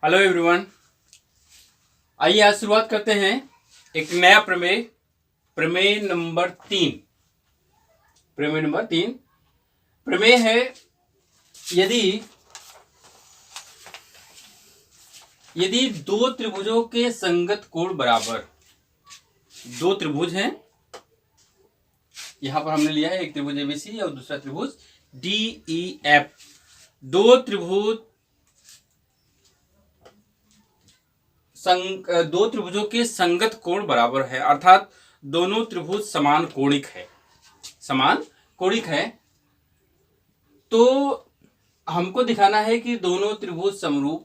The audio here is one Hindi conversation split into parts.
Hello everyone. आइए आज शुरुआत करते हैं एक नया प्रमेय। प्रमेय नंबर 3। प्रमेय है यदि यदि दो त्रिभुजों के संगत कोण बराबर, दो त्रिभुज हैं, यहां पर हमने लिया है एक त्रिभुज एबीसी और दूसरा त्रिभुज डीईएफ। दो त्रिभुजों के संगत कोण बराबर है, अर्थात दोनों त्रिभुज समान कोणिक है। तो हमको दिखाना है कि दोनों त्रिभुज समरूप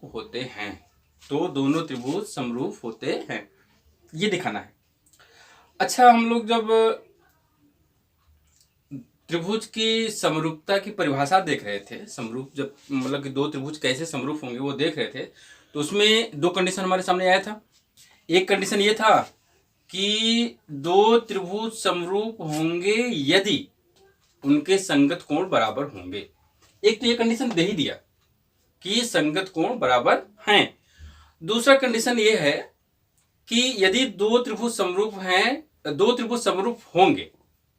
होते हैं। ये दिखाना है। अच्छा, हम लोग जब त्रिभुज की समरूपता की परिभाषा देख रहे थे, समरूप जब मतलब कि दो त्रिभुज कैसे समरूप होंगे वो देख रहे थे, तो उसमें दो कंडीशन हमारे सामने आया था। एक कंडीशन ये था कि दो त्रिभुज समरूप होंगे यदि उनके संगत कोण बराबर होंगे। एक तो ये कंडीशन दे ही दिया कि संगत कोण बराबर हैं। दूसरा कंडीशन ये है कि यदि दो त्रिभुज समरूप होंगे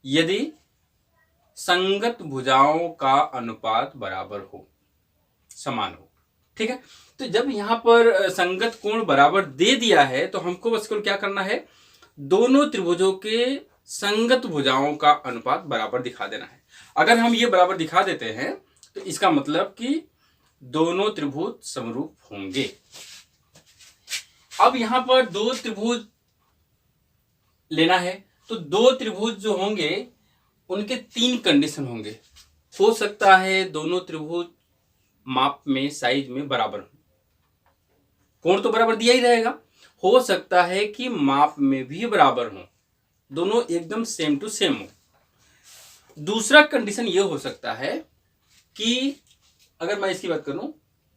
यदि संगत भुजाओं का अनुपात बराबर हो, समान हो। ठीक है, तो जब यहां पर संगत कोण बराबर दे दिया है तो हमको बस क्या करना है, दोनों त्रिभुजों के संगत भुजाओं का अनुपात बराबर दिखा देना है। अगर हम ये बराबर दिखा देते हैं तो इसका मतलब कि दोनों त्रिभुज समरूप होंगे। अब यहां पर दो त्रिभुज लेना है, तो दो त्रिभुज जो होंगे उनके तीन कंडीशन होंगे। हो सकता है दोनों त्रिभुज माप में, साइज में बराबर हो, कोण तो बराबर दिया ही रहेगा। हो सकता है कि माप में भी बराबर हो, दोनों एकदम सेम टू सेम हो। दूसरा कंडीशन यह हो सकता है कि अगर मैं इसकी बात करूं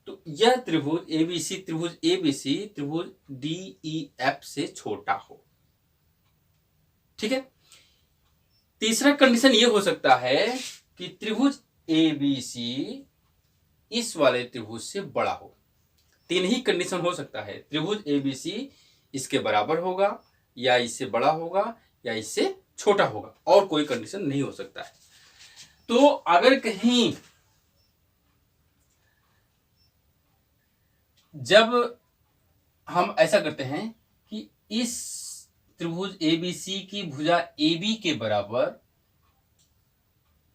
तो यह त्रिभुज एबीसी त्रिभुज डीईएफ से छोटा हो। ठीक है, तीसरा कंडीशन यह हो सकता है कि त्रिभुज एबीसी इस वाले त्रिभुज से बड़ा हो। तीन ही कंडीशन हो सकता है, त्रिभुज एबीसी इसके बराबर होगा, या इससे बड़ा होगा, या इससे छोटा होगा, और कोई कंडीशन नहीं हो सकता है। तो अगर कहीं जब हम ऐसा करते हैं कि इस त्रिभुज एबीसी की भुजा एबी के बराबर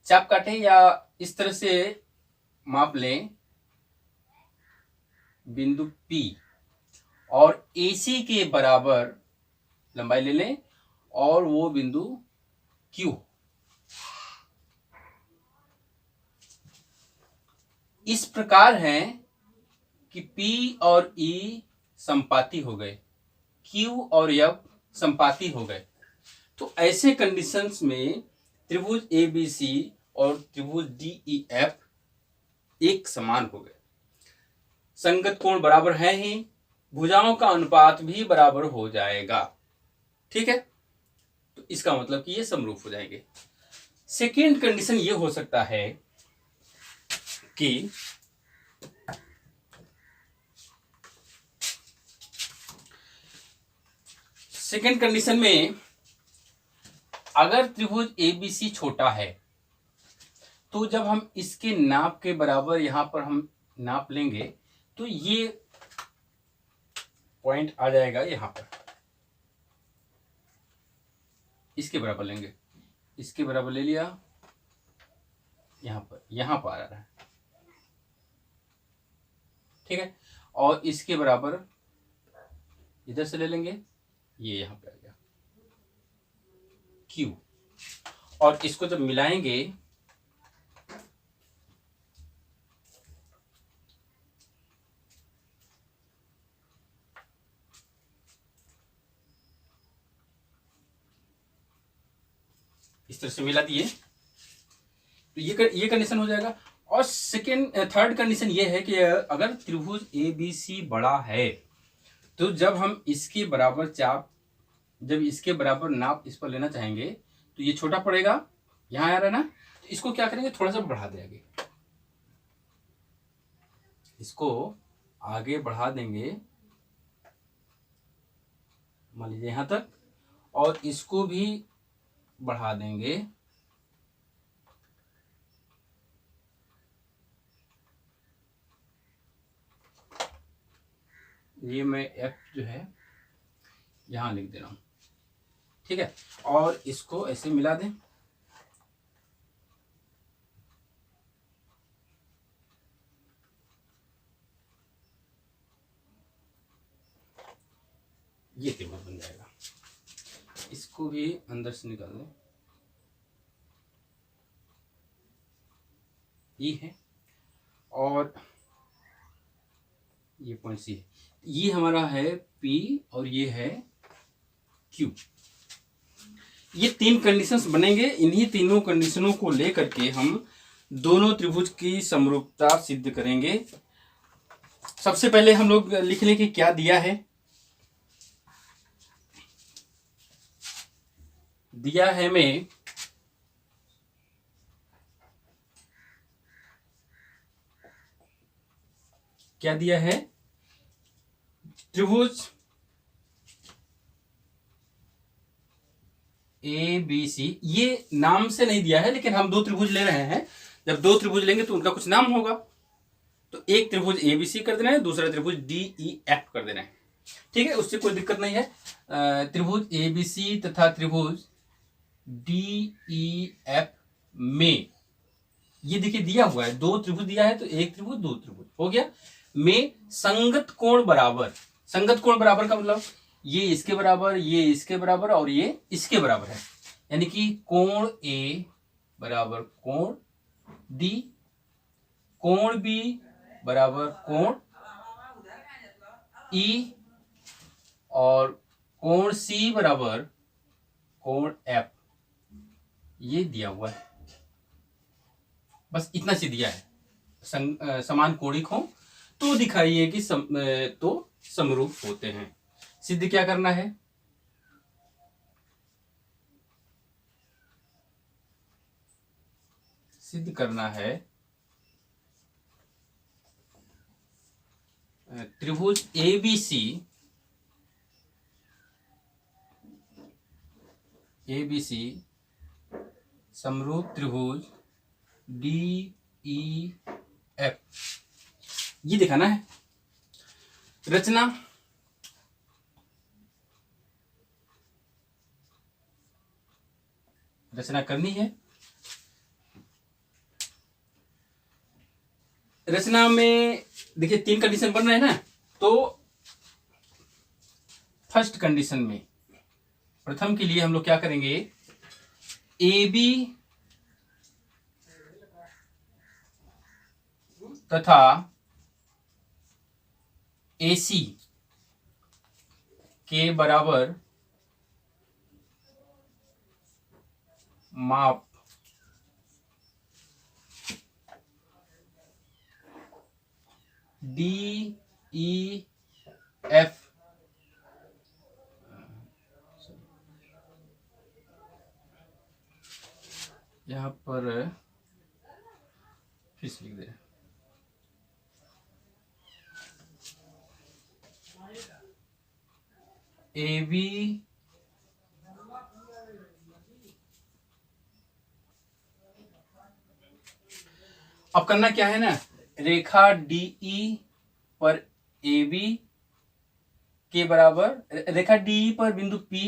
चाप काटें या इस तरह से माप लें बिंदु P, और AC के बराबर लंबाई ले लें और वो बिंदु Q, इस प्रकार है कि P और E संपाती हो गए, Q और F संपाती हो गए। तो ऐसे कंडीशंस में त्रिभुज ABC और त्रिभुज DEF एक समान हो गए, संगत कोण बराबर है ही, भुजाओं का अनुपात भी बराबर हो जाएगा। ठीक है, तो इसका मतलब कि ये समरूप हो जाएंगे। सेकेंड कंडीशन ये हो सकता है कि सेकेंड कंडीशन में अगर त्रिभुज एबीसी छोटा है तो जब हम इसके नाप के बराबर यहां पर हम नाप लेंगे तो ये पॉइंट आ जाएगा यहां पर, इसके बराबर लेंगे, इसके बराबर ले लिया, यहां पर आ रहा है। ठीक है, और इसके बराबर इधर से ले लेंगे, ये यहां पे आ गया Q, और इसको जब मिलाएंगे इस तरह से मिला दिए तो ये कंडीशन हो जाएगा। और थर्ड कंडीशन ये है कि अगर त्रिभुज एबीसी बड़ा है तो जब हम इसके बराबर जब इसके बराबर नाप इस पर लेना चाहेंगे तो ये छोटा पड़ेगा, यहां आ रहा है ना, तो इसको क्या करेंगे, थोड़ा सा बढ़ा देंगे, इसको आगे बढ़ा देंगे मान लीजिए यहाँ तक, और इसको भी बढ़ा देंगे ये मैं एफ जो है यहाँ लिख दे रहा हूँ, ठीक है। और इसको ऐसे मिला दें, ये त्रिभुज बन जाएगा। इसको भी अंदर से निकाल दें, ये है और ये पॉइंट सी है, ये हमारा है पी और ये है क्यू। ये तीन कंडीशंस बनेंगे। इन्हीं तीनों कंडीशनों को लेकर के हम दोनों त्रिभुज की समरूपता सिद्ध करेंगे। सबसे पहले हम लोग लिख लें कि क्या दिया है। दिया है में क्या दिया है, त्रिभुज ए बी सी। ये नाम से नहीं दिया है, लेकिन हम दो त्रिभुज ले रहे हैं। जब दो त्रिभुज लेंगे तो उनका कुछ नाम होगा। तो एक त्रिभुज ए बी सी कर देना है, दूसरा त्रिभुज डी ई एफ कर देना है, ठीक है। उससे कोई दिक्कत नहीं है। त्रिभुज ए बी सी तथा त्रिभुज डी ई एफ में ये देखिए दिया हुआ है, दो त्रिभुज दिया है, तो एक त्रिभुज दो त्रिभुज हो गया। में संगत कोण बराबर। संगत कोण बराबर का मतलब ये इसके बराबर, ये इसके बराबर और ये इसके बराबर है। यानी कि कोण ए बराबर कोण डी, कोण बी बराबर कोण ई, और कोण सी बराबर कोण एफ। ये दिया हुआ है, बस इतना सी दिया है। समान कोणिक हो तो दिखाइए कि तो समरूप होते हैं। सिद्ध क्या करना है, सिद्ध करना है त्रिभुज A B C, A B C समरूप त्रिभुज डी ई एफ, ये दिखाना है। रचना रचना करनी है। रचना में देखिए तीन कंडीशन बन रहे हैं ना, तो फर्स्ट कंडीशन में प्रथम के लिए हम लोग क्या करेंगे, ए बी तथा ए सी के बराबर माप डी ई एफ यहां पर फिर से लिख दे रहे, ए बी अब करना क्या है ना, रेखा डीई पर ए बी के बराबर, रेखा डीई पर बिंदु P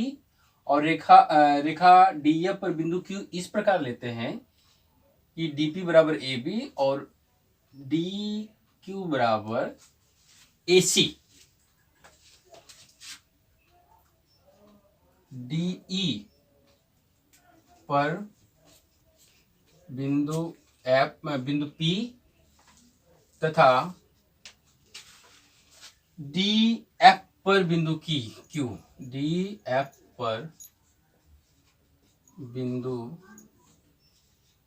और रेखा डी एफ पर बिंदु Q इस प्रकार लेते हैं कि डीपी बराबर ए बी और डी क्यू बराबर ए सी। डीई पर बिंदु P तथा डी एफ पर बिंदु Q, डी एफ पर बिंदु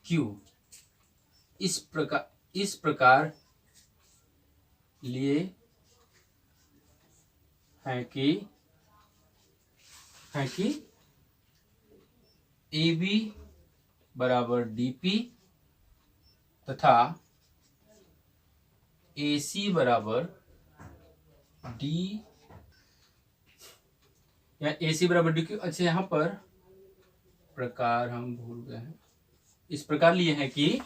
Q इस प्रकार लिए है कि ए बी बराबर डीपी तथा ए सी बराबर डी या ए सी बराबर डी क्यू। अच्छा, यहाँ पर प्रकार हम भूल गए हैं, इस प्रकार लिए हैं कि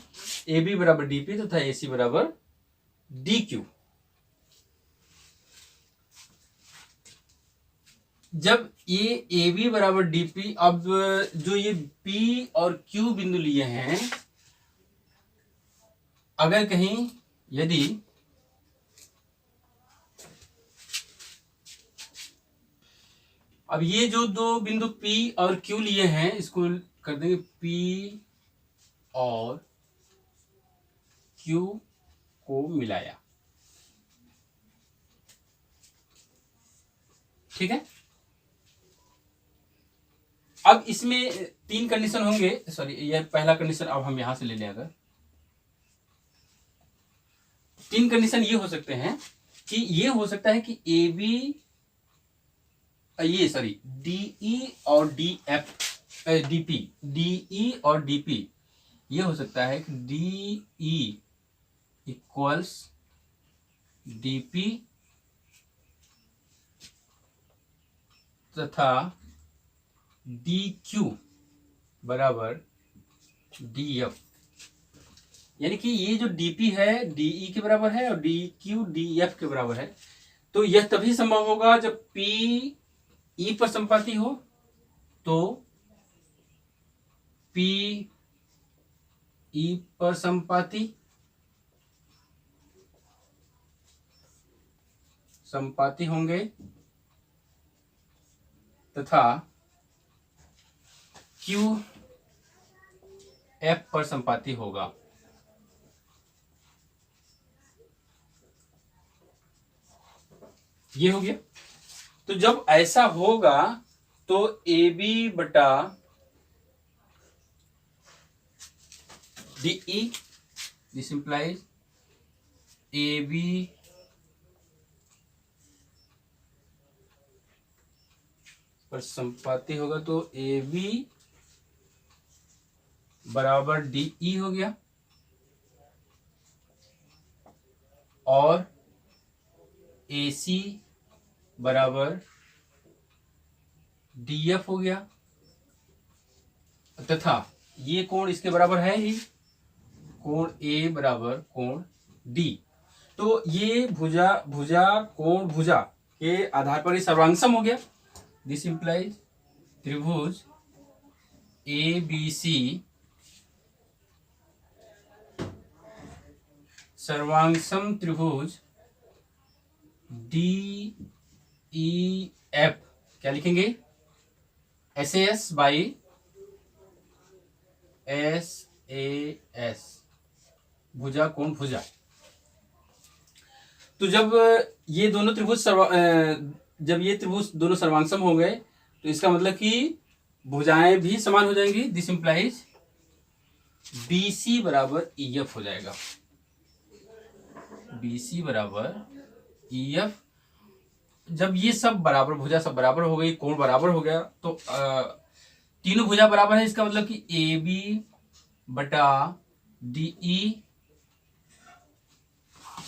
ए बी बराबर डी पी तथा ए सी बराबर डी क्यू। जब ये ए बी बराबर डी पी, अब जो ये पी और क्यू बिंदु लिए हैं, अगर कहीं यदि अब ये जो दो बिंदु P और Q लिए हैं, इसको कर देंगे P और Q को मिलाया। ठीक है, अब इसमें तीन कंडीशन होंगे। सॉरी, यह पहला कंडीशन अब हम यहां से ले लें। अगर तीन कंडीशन ये हो सकते हैं कि ये हो सकता है कि ए बी, ये सॉरी डीई और डी एफ, डीपी, डीई और डीपी, ये हो सकता है कि डीई इक्वल्स डीपी तथा डी क्यू बराबर डी एफ। यानी कि ये जो डीपी है डीई के बराबर है और डी क्यू डी एफ के बराबर है। तो यह तभी संभव होगा जब पी ई पर संपाती हो, तो पी ई पर संपाती होंगे तथा क्यू एफ पर संपाती होगा। ये हो गया। तो जब ऐसा होगा तो ए बी बटा DE, this implies A B पर संपाती होगा, तो ए बी बराबर डीई हो गया और ए सी बराबर डीएफ हो गया तथा ये कोण इसके बराबर है ही, कोण ए बराबर कोण डी। तो ये भुजा कोण भुजा के आधार पर ये सर्वांगसम हो गया। दिस इंप्लाइज त्रिभुज ए बी सी सर्वांगसम त्रिभुज डी ई एफ, क्या लिखेंगे, S S by S A S, भुजा कोण भुजा। तो जब ये दोनों त्रिभुज जब ये त्रिभुज दोनों सर्वांगसम हो गए, तो इसका मतलब कि भुजाएं भी समान हो जाएंगी। दिस इंप्लाइज बी सी बराबर ई एफ हो जाएगा। बी सी बराबर ई एफ। जब ये सब बराबर, भुजा सब बराबर हो गई, कोण बराबर हो गया, तो तीनों भुजा बराबर है। इसका मतलब कि ए बी बटा डीई,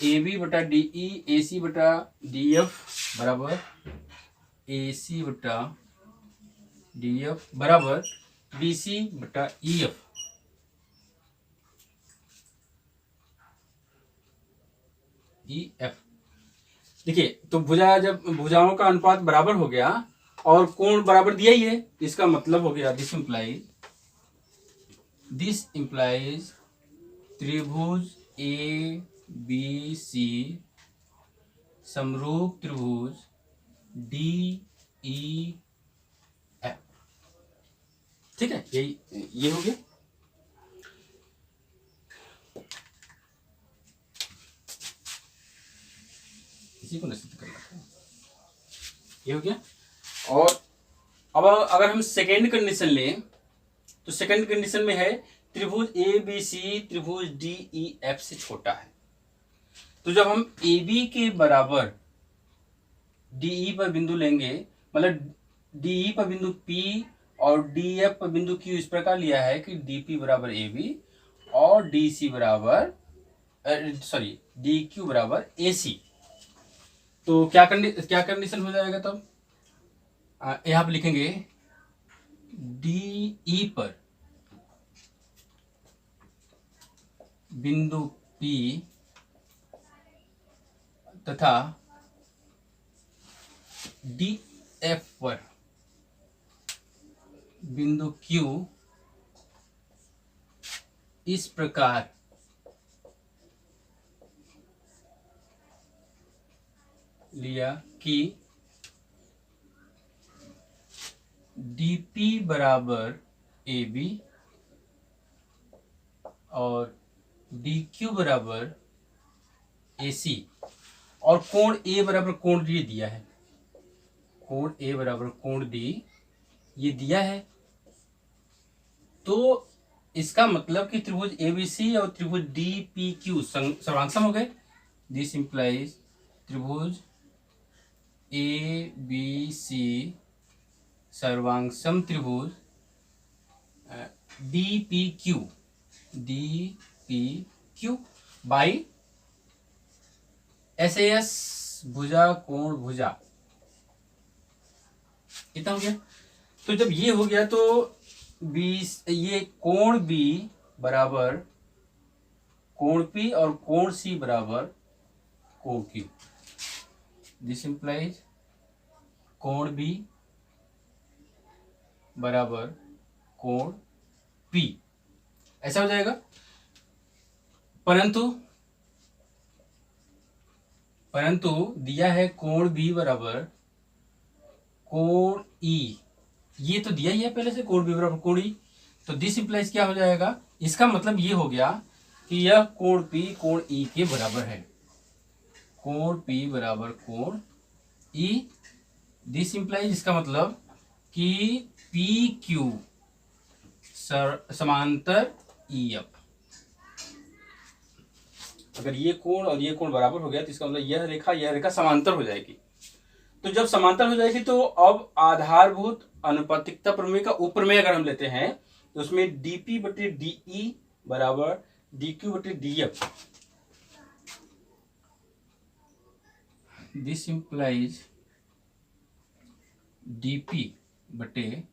ए बी बटा डीई, ए सी बटा डी एफ बराबर ए सी बटा डी एफ बराबर बी सी बटा ई एफ। ई एफ, देखिए, तो जब भुजाओं का अनुपात बराबर हो गया और कोण बराबर दिया ही है, इसका मतलब हो गया दिस इंप्लाइज त्रिभुज ए बी सी समरूप त्रिभुज डी ई एफ। ठीक है, ये हो गया। इसी को निश्चित करना है, ये हो गया। और अब अगर हम सेकेंड कंडीशन लें, तो सेकेंड कंडीशन में है त्रिभुज ए बी सी त्रिभुज डी ई एफ से छोटा है। तो जब हम ए बी के बराबर डीई पर बिंदु लेंगे, मतलब डीई पर बिंदु P और डी एफ पर बिंदु Q, इस प्रकार लिया है कि डीपी बराबर ए बी और डी सी बराबर डी क्यू बराबर ए सी। तो क्या कंडीशन हो जाएगा तब? यहाँ पे लिखेंगे डी ई पर बिंदु P तथा डी एफ पर बिंदु Q इस प्रकार लिया कि DP बराबर AB और DQ बराबर AC और कोण A बराबर कोण D दिया है। कोण A बराबर कोण D ये दिया है। तो इसका मतलब कि त्रिभुज ABC और त्रिभुज DPQ सर्वांगसम हो गए। दिस इंप्लाइज त्रिभुज ABC सर्वांगसम त्रिभुज DPQ बाई SAS भुजा कोण भुजा। इतना हो गया। तो जब ये हो गया तो ये कोण B बराबर कोण P और कोण C बराबर कोण Q। दिस इंप्लाइज कोण B बराबर कोण P ऐसा हो जाएगा। परंतु दिया है कोण B बराबर कोण E। ये तो दिया ही है पहले से, कोण B बराबर कोण E। तो दिस इंप्लाइज क्या हो जाएगा? इसका मतलब ये हो गया कि यह कोण P कोण E के बराबर है। कोण P बराबर कोण E। दिस इंप्लाइज इसका मतलब कि PQ समांतर EF। अगर ये कोण और ये कोण बराबर हो गया तो इसका मतलब यह रेखा समांतर हो जाएगी। तो जब समांतर हो जाएगी तो अब आधारभूत अनुपातिकता प्रमेय का उपप्रमेय अगर हम लेते हैं तो उसमें DP बटे DE बराबर DQ बटे DF। दिस इंप्लाइज DP बटे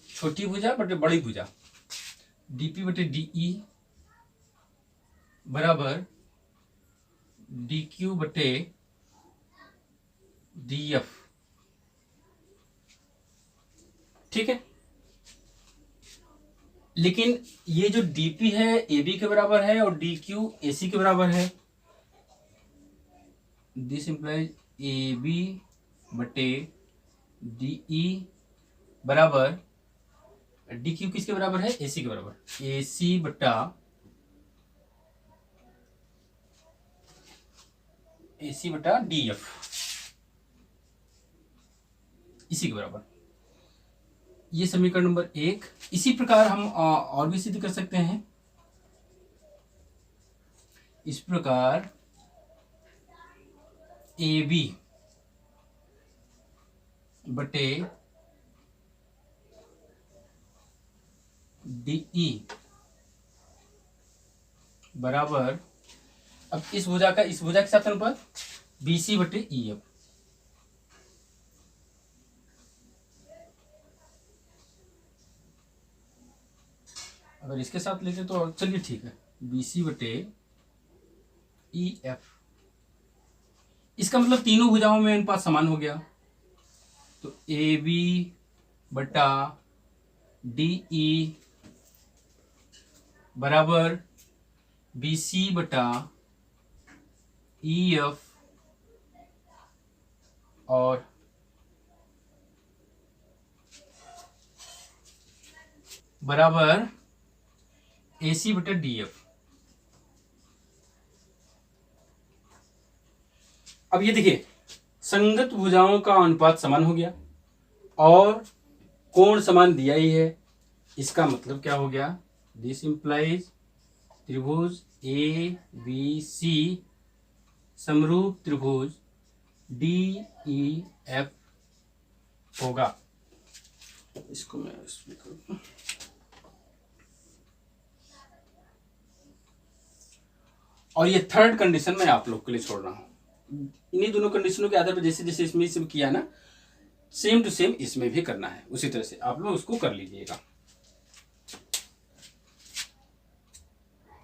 छोटी भुजा बटे बड़ी भुजा DP बटे DE बराबर DQ बटे DF। ठीक है। लेकिन ये जो DP है AB के बराबर है और DQ AC के बराबर है। दिस इंप्लाइज AB बटे DE बराबर DQ किसके बराबर है? AC के बराबर। AC बटा DF इसी के बराबर। ये समीकरण नंबर 1। इसी प्रकार हम और भी सिद्ध कर सकते हैं। इस प्रकार AB बटे DE बराबर, अब इस भुजा के साथ अनुपात BC बटे EF। अगर इसके साथ लेते तो चलिए ठीक है, BC बटे EF। इसका मतलब तीनों भुजाओं में अनुपात समान हो गया। तो AB बटा DE बराबर BC बटा EF और बराबर AC बटा DF। अब ये देखिए, संगत भुजाओं का अनुपात समान हो गया और कोण समान दिया ही है। इसका मतलब क्या हो गया? दिस इंप्लाइज त्रिभुज ABC समरूप त्रिभुज DEF होगा। इसको मैं इसमें करूँ। और ये थर्ड कंडीशन मैं आप लोग के लिए छोड़ रहा हूं। इन्हीं दोनों कंडीशनों के आधार पर जैसे जैसे इसमें किया ना, सेम टू सेम इसमें भी करना है, उसी तरह से आप लोग उसको कर लीजिएगा।